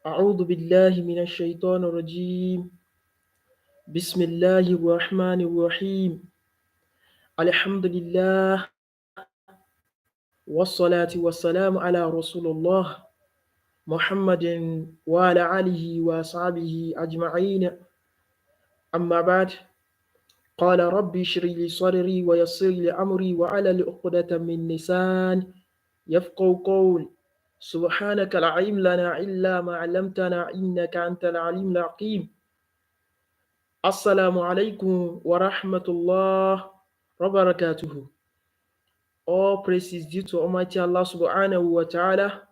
أعوذ بالله من الشيطان الرجيم. بسم الله الرحمن الرحيم. الحمد لله والصلاة والسلام على رسول الله محمد وعلى آله وصحبه أجمعين. أما بعد، قال ربي اشرح لي صدري ويسر لي أمري وعلى عقدة من لسان يفقهوا قول. سبحانك لا علم لنا إلا ما علمتنا إنك أنت العليم الحكيم. Assalamu alaikum wa rahmatullah wa barakatuhu. All praise is due to Almighty Allah subhanahu wa ta'ala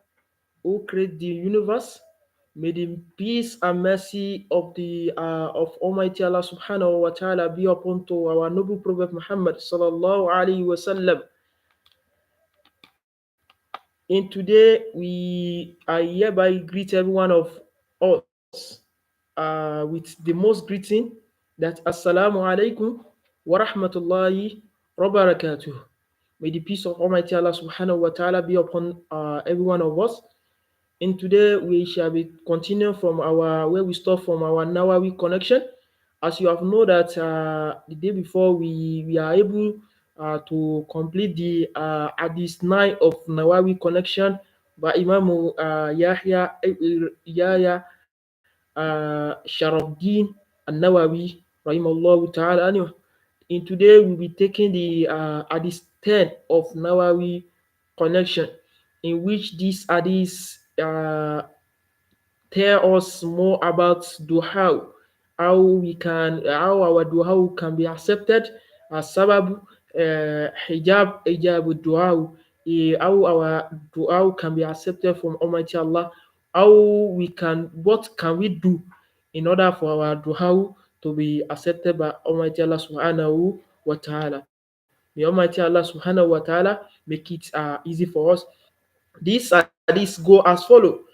who created the universe. May the peace and mercy of Almighty Allah subhanahu wa ta'ala be upon to our noble Prophet Muhammad sallallahu alaihi wasallam. In today, we I hereby greet every one of us with the most greeting that Assalamu alaikum wa rahmatullahi wa barakatuh. May the peace of Almighty Allah subhanahu wa ta'ala be upon every one of us. And today we shall be continuing from our where we stop from our Nawawi connection. As you have know that the day before we are able to complete the Hadith 9 of Nawawi connection by Imam Yahya Sharafuddin An-Nawawi rahimahullah ta'ala anhu. In today we'll be taking the Hadith 10 of Nawawi connection, in which this Hadith tell us more about duha, how our duha can be accepted as sabab, hijab duha, how our duha can be accepted from Almighty Allah, what can we do in order for our duha to be accepted by Almighty Allah subhanahu wa ta'ala. May Almighty Allah subhanahu wa ta'ala make it easy for us. This hadith go as follow.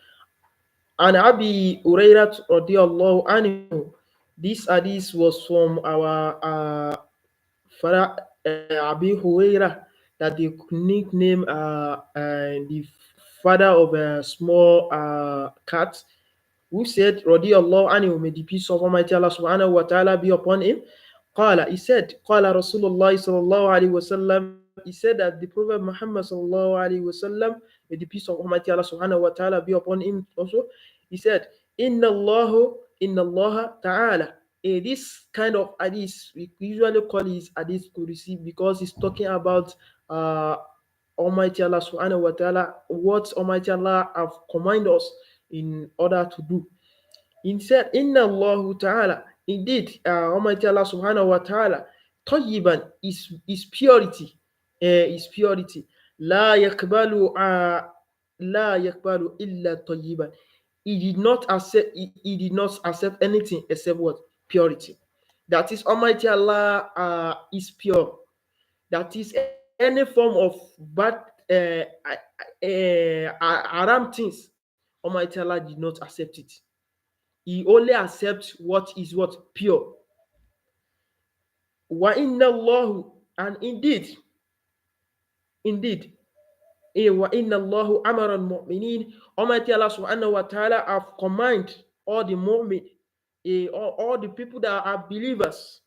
And Abi Hurairah radiallahu anhu. This hadith was from our father Abi Hurairah, that they nickname the father of a small cat, who said, radiallahu anhu, may the peace of Almighty Allah subhanahu wa ta'ala be upon him. He said, Qala Rasulullah sallallahu alayhi wa sallam, he said that the Prophet Muhammad sallallahu alayhi wa sallam, may the peace of Almighty Allah subhanahu wa ta'ala be upon him also, he said, Inna Allah ta'ala. This kind of hadith, we usually call it hadith Qudsi, because it's talking about Almighty Allah subhanahu wa ta'ala, what Almighty Allah have commanded us in order to do. He said, Inna Allah ta'ala, indeed, Almighty Allah subhanahu wa ta'ala, tayyiban is purity, is purity. La yakbalu illa tayyiban. He did not accept anything except what? Purity. That is, Almighty Allah is pure. That is, any form of bad haram things, Almighty Allah did not accept it. He only accepts what is what? Pure. Wa inna Allahu, and indeed, wa inna Allahu amara al-mu'minin, Almighty Allah subhanahu wa ta'ala have commanded all the mu'min, all the people that are believers,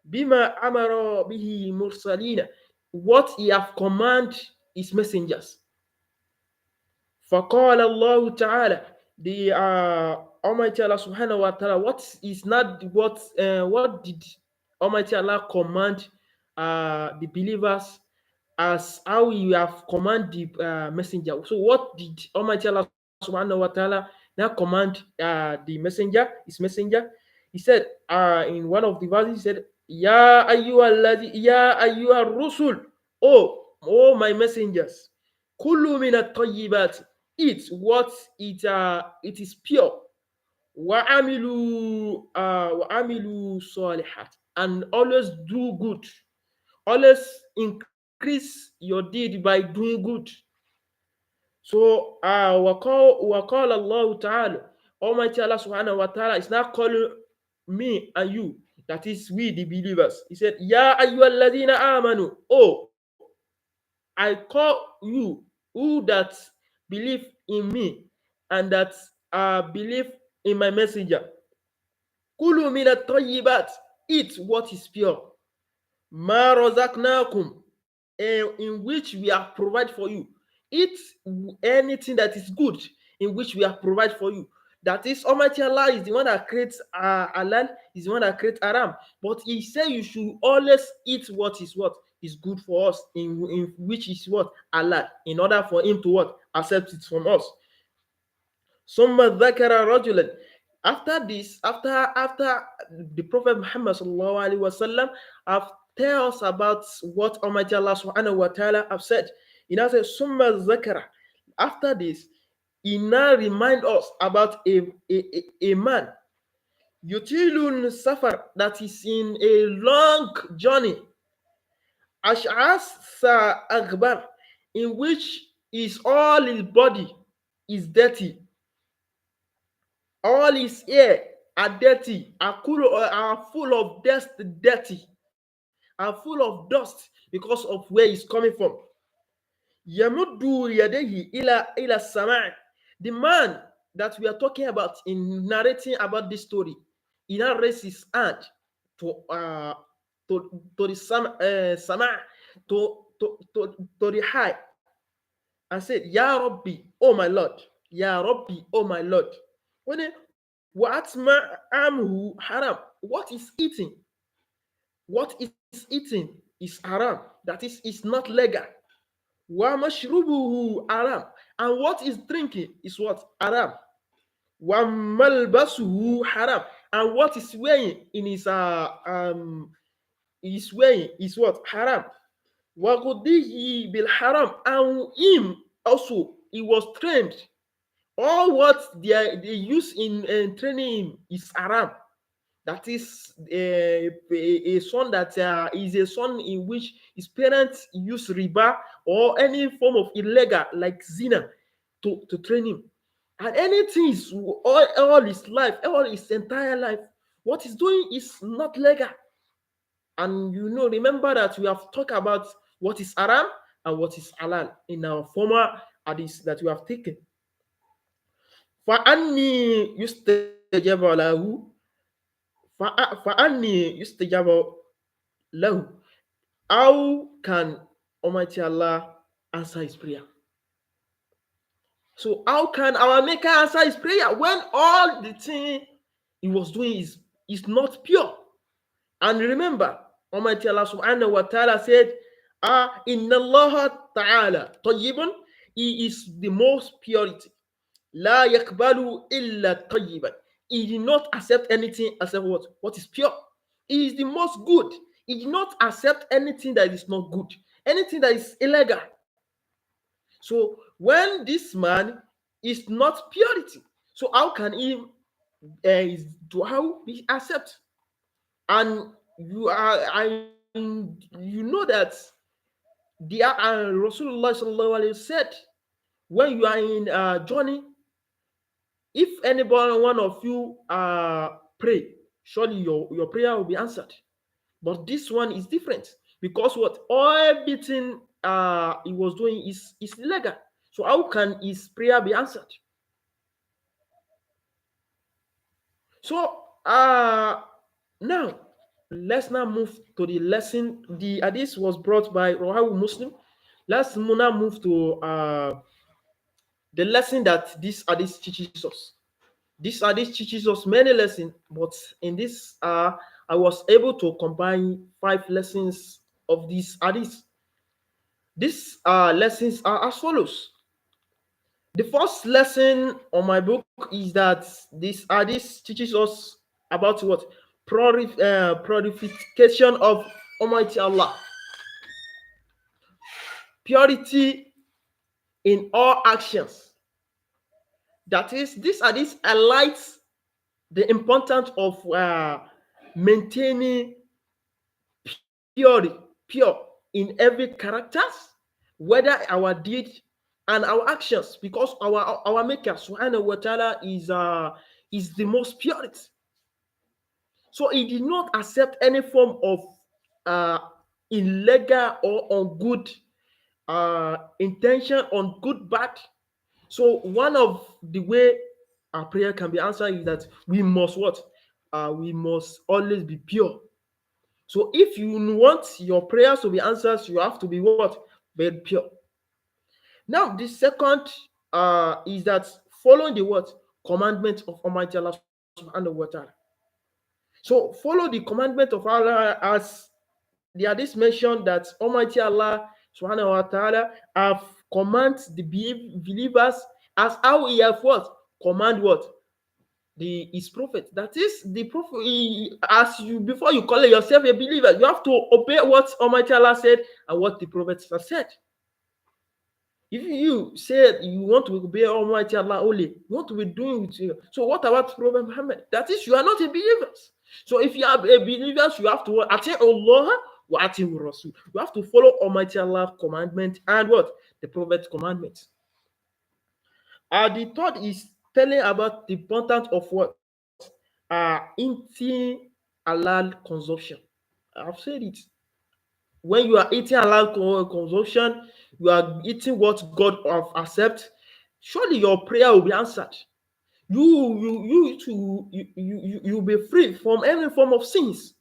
bima amara bihi mursalina, what he have commanded his messengers. Faqala Allah ta'ala, the Almighty Allah subhanahu wa ta'ala, what did Almighty Allah command the believers, as how he have commanded the messenger. So what did Almighty Allah subhanahu wa ta'ala now command his messenger? He said in one of the verses, he said, Ya ayyuha rusul, oh my messengers, kullu min at-tayyibat, eat what it is pure, wa amilu salihat, and always do good, always increase your deed by doing good. So wa qala Allah ta'ala, Almighty Allah subhanahu wa ta'ala is now calling me and you, that is we the believers. He said, Ya ayyuhalladhina amanu, I call you who that believe in me, and that believe in my messenger. Kulu mina tayyibat, eat what is pure. Ma razaqnakum, in which we have provided for you. Eat anything that is good, in which we have provided for you. That is, Almighty Allah is the one that creates halal, is the one that creates haram. But He said you should always eat what is good for us, in which is what halal, in order for Him to what accept it from us. Summa dhakara rajulan. After this, after the Prophet Muhammad sallallahu alaihi wasallam have tell us about what Almighty Allah subhanahu wa ta'ala have said, he now says summa dhakara. After this, he now remind us about a man yutilun safar, that is in a long journey, ash'as sa akbar, in which is all his body is dirty, all his hair are dirty, are full of dust, dirty, are full of dust because of where he's coming from. Yamuddu yadehi ila sama'. The man that we are talking about in narrating about this story, he now raised his hand to to the sama', to the high, and said, Ya Rabbi, oh my Lord, Ya Rabbi, oh my Lord. When what amhu haram, what is eating? What is eating is haram. That is not legal. Wa mashrubuhu haram, and what is drinking is what haram. Wa malbasuhu haram, and what is wearing in his wearing is what haram. Wa gudihi bil haram, and him also he was trained. All what they use in training him is haram. That is a son that is a son in which his parents use riba or any form of illegal like zina to train him. And anything is all his life, all his entire life, what he's doing is not legal. And remember that we have talked about what is haram and what is halal in our former hadith that we have taken. فَأَنِّي يُسْتَجَابَ لَهُ فَأَنِّي يُسْتَجَابَ لَهُ. How can Almighty Allah answer his prayer? So how can our Maker answer his prayer when all the thing he was doing is not pure? And remember, Almighty Allah subhanahu wa ta'ala said, Inna Allah ta'ala tayyibun, He is the most purity. La yakbalu illa tayyiban. He did not accept anything except what is pure. He is the most good. He did not accept anything that is not good, anything that is illegal. So when this man is not purity, so how can his dua be accepted? And you know that the Rasulullah sallallahu alaihi said, when you are in a journey, if anybody one of you pray, surely your prayer will be answered. But this one is different because everything he was doing is illegal. So how can his prayer be answered? So now let's now move to the lesson. The hadith was brought by Rawahu Muslim. Let's now move to the lesson that this hadith teaches us. This hadith teaches us many lessons, but in this I was able to combine 5 lessons of this hadith. These lessons are as follows. The first lesson on my book is that this hadith teaches us about what? Purification of Almighty Allah. Purity in all actions. That is, this hadith highlights the importance of maintaining pure in every characters, whether our deed and our actions, because our Maker Subhanahu wa Ta'ala is the most purity. So he did not accept any form of illegal or ungood intention, on good bad. So one of the way our prayer can be answered is that we must what? We must always be pure. So if you want your prayers to be answered, you have to be what? Very pure. Now, the second is that following the what? Commandment of Almighty Allah subhanahu wa ta'ala. So follow the commandment of Allah, as the hadith mentioned that Almighty Allah subhanahu wa ta'ala have command the believers as how he have what? Command what? His prophet. That is the prophet. As you, before you call yourself a believer, you have to obey what Almighty Allah said and what the prophets have said. If you say you want to obey Almighty Allah only, you want to be doing with you. So what about Prophet Muhammad? That is, you are not a believer. So if you are a believer, you have to attend Allah wa atim Rasul. You have to follow Almighty Allah's commandment and what? The Prophet's commandment. The third is telling about the importance of what? Eating halal consumption. I've said it. When you are eating halal consumption, you are eating what God have accept. Surely your prayer will be answered. You'll be free from any form of sins.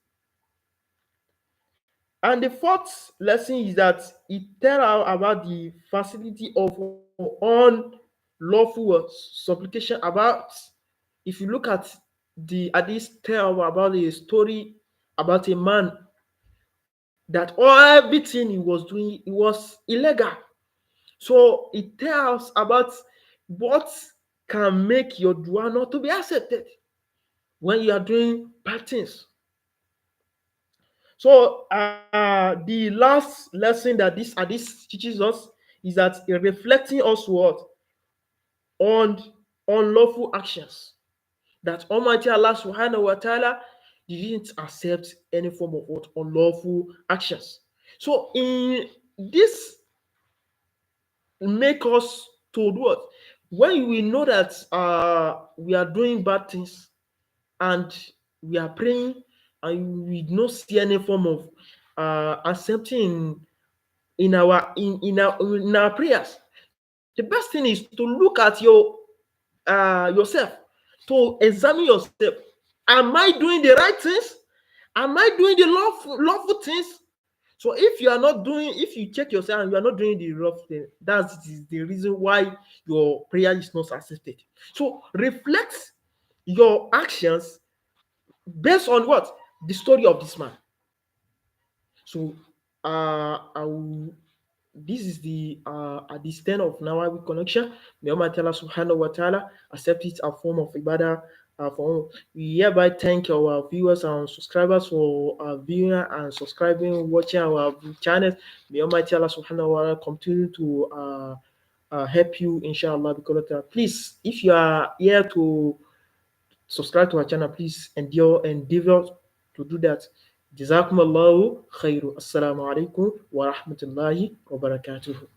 And the fourth lesson is that it tells about the facility of unlawful supplication. About, if you look at this tell about a story about a man that everything he was doing, it was illegal. So it tells about what can make your dua not to be accepted when you are doing bad things. So the last lesson that this teaches us is that reflecting us what? On unlawful actions. That Almighty Allah subhanahu wa ta'ala didn't accept any form of what? Unlawful actions. So in this make us to do what? When we know that we are doing bad things and we are praying and we don't see any form of accepting in our prayers, the best thing is to look at yourself, to examine yourself. Am I doing the right things? Am I doing the lawful things? So if you check yourself and you are not doing the rough thing, that's the reason why your prayer is not accepted. So reflect your actions based on what? The story of this man. So this is the at this 10 of Nawawi connection. May Almighty Allah subhanahu wa ta'ala accept it a form of ibadah. We hereby thank our viewers and subscribers for viewing and subscribing, watching our channel. May Almighty Allah subhanahu wa ta'ala continue to help you, inshallah. Because please, if you are here to subscribe to our channel, please endeavor to do that. Jazakumullahu khairu. Assalamu alaikum wa rahmatullahi wa barakatuhu.